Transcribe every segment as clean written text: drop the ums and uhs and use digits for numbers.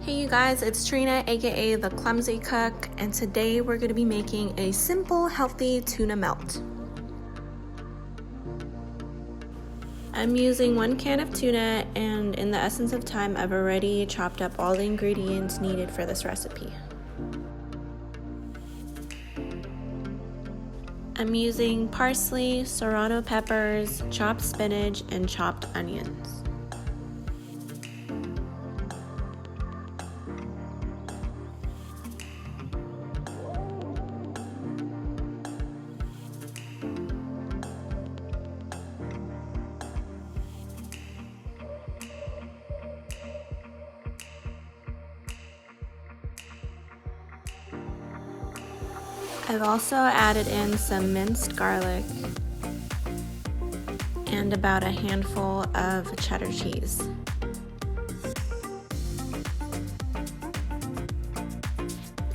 Hey you guys, it's Trina, aka the Clumsy Cook, and today we're going to be making a simple, healthy tuna melt. I'm using 1 can of tuna, and in the essence of time, I've already chopped up all the ingredients needed for this recipe. I'm using parsley, serrano peppers, chopped spinach, and chopped onions. I've also added in some minced garlic and about a handful of cheddar cheese.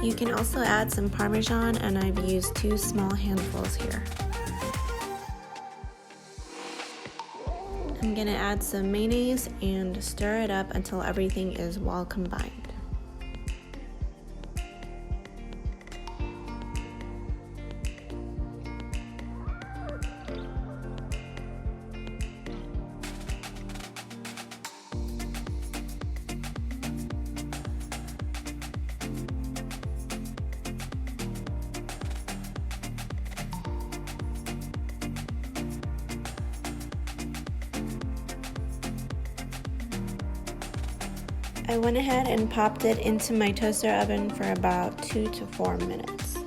You can also add some parmesan, and I've used 2 small handfuls here. I'm gonna add some mayonnaise and stir it up until everything is well combined. I went ahead and popped it into my toaster oven for about 2 to 4 minutes.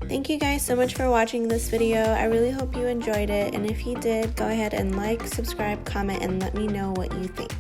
Thank you guys so much for watching this video. I really hope you enjoyed it, and if you did, go ahead and like, subscribe, comment, and let me know what you think.